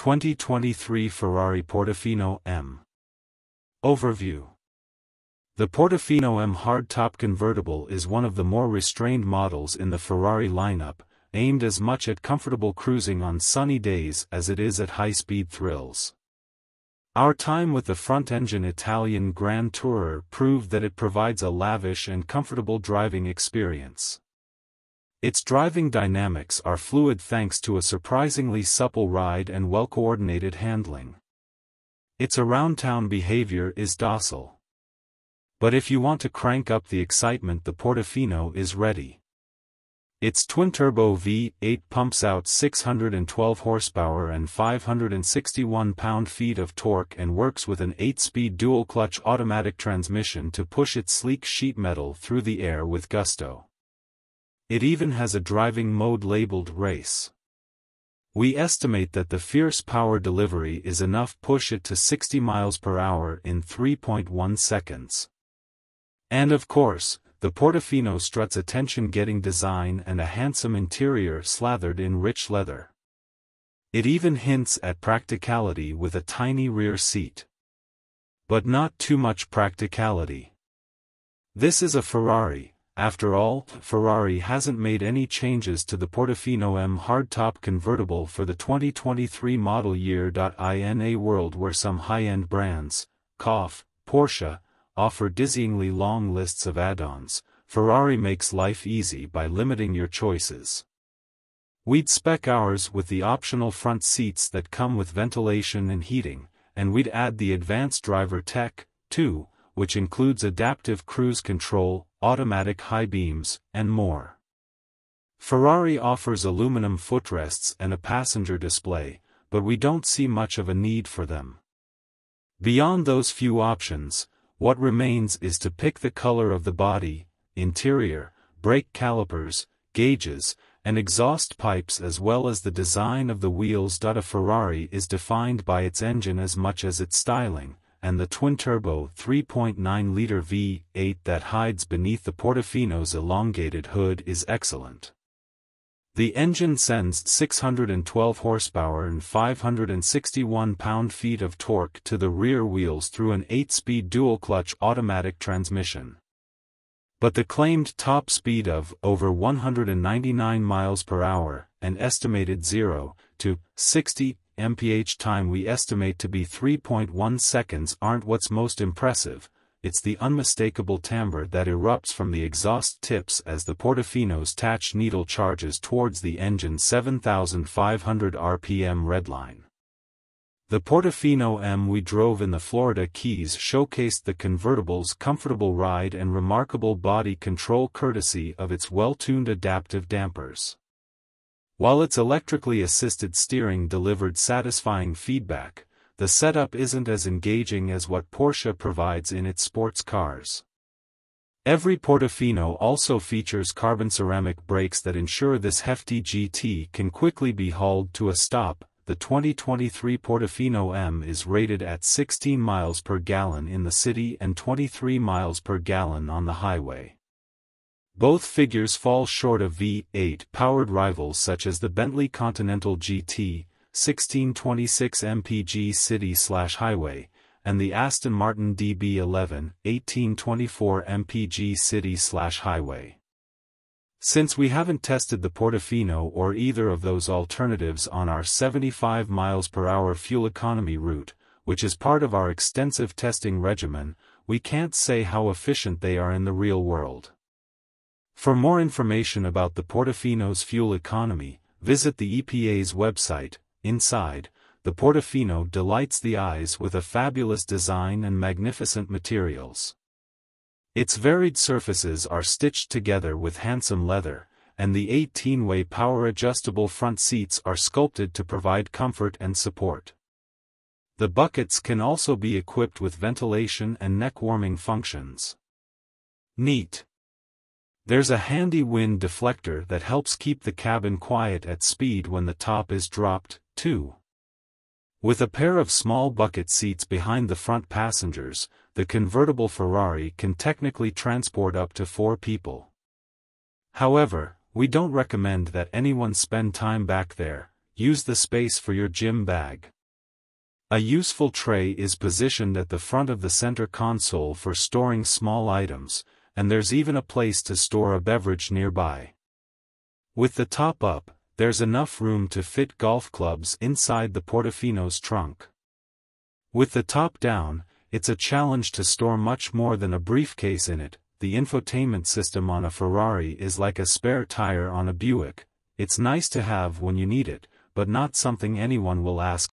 2023 Ferrari Portofino M. Overview. The Portofino M hardtop convertible is one of the more restrained models in the Ferrari lineup, aimed as much at comfortable cruising on sunny days as it is at high-speed thrills. Our time with the front-engine Italian Grand Tourer proved that it provides a lavish and comfortable driving experience. Its driving dynamics are fluid thanks to a surprisingly supple ride and well-coordinated handling. Its around-town behavior is docile. But if you want to crank up the excitement, the Portofino is ready. Its twin-turbo V8 pumps out 612 horsepower and 561 pound-feet of torque and works with an 8-speed dual-clutch automatic transmission to push its sleek sheet metal through the air with gusto. It even has a driving mode labeled Race. We estimate that the fierce power delivery is enough push it to 60 miles per hour in 3.1 seconds. And of course, the Portofino struts attention-getting design and a handsome interior slathered in rich leather. It even hints at practicality with a tiny rear seat. But not too much practicality. This is a Ferrari. After all, Ferrari hasn't made any changes to the Portofino M hardtop convertible for the 2023 model year. In a world where some high-end brands, Porsche, offer dizzyingly long lists of add-ons, Ferrari makes life easy by limiting your choices. We'd spec ours with the optional front seats that come with ventilation and heating, and we'd add the advanced driver tech, too, which includes adaptive cruise control, automatic high beams, and more. Ferrari offers aluminum footrests and a passenger display, but we don't see much of a need for them. Beyond those few options, what remains is to pick the color of the body, interior, brake calipers, gauges, and exhaust pipes as well as the design of the wheels. A Ferrari is defined by its engine as much as its styling, and the twin-turbo 3.9-liter V8 that hides beneath the Portofino's elongated hood is excellent. The engine sends 612 horsepower and 561 pound-feet of torque to the rear wheels through an 8-speed dual-clutch automatic transmission. But the claimed top speed of over 199 miles per hour, an estimated 0 to 60 mph time we estimate to be 3.1 seconds, aren't what's most impressive. It's the unmistakable timbre that erupts from the exhaust tips as the Portofino's touch needle charges towards the engine's 7,500 RPM redline. The Portofino M we drove in the Florida Keys showcased the convertible's comfortable ride and remarkable body control courtesy of its well-tuned adaptive dampers. While its electrically assisted steering delivered satisfying feedback, the setup isn't as engaging as what Porsche provides in its sports cars. Every Portofino also features carbon ceramic brakes that ensure this hefty GT can quickly be hauled to a stop. The 2023 Portofino M is rated at 16 miles per gallon in the city and 23 miles per gallon on the highway. Both figures fall short of V8-powered rivals such as the Bentley Continental GT, 1626 mpg city/highway, and the Aston Martin DB11, 1824 mpg city/highway. Since we haven't tested the Portofino or either of those alternatives on our 75 miles per hour fuel economy route, which is part of our extensive testing regimen, we can't say how efficient they are in the real world. For more information about the Portofino's fuel economy, visit the EPA's website. Inside, the Portofino delights the eyes with a fabulous design and magnificent materials. Its varied surfaces are stitched together with handsome leather, and the 18-way power-adjustable front seats are sculpted to provide comfort and support. The buckets can also be equipped with ventilation and neck-warming functions. Neat. There's a handy wind deflector that helps keep the cabin quiet at speed when the top is dropped, too. With a pair of small bucket seats behind the front passengers, the convertible Ferrari can technically transport up to 4 people. However, we don't recommend that anyone spend time back there. use the space for your gym bag. A useful tray is positioned at the front of the center console for storing small items, and there's even a place to store a beverage nearby. With the top up, there's enough room to fit golf clubs inside the Portofino's trunk. With the top down, it's a challenge to store much more than a briefcase in it. The infotainment system on a Ferrari is like a spare tire on a Buick. It's nice to have when you need it, but not something anyone will ask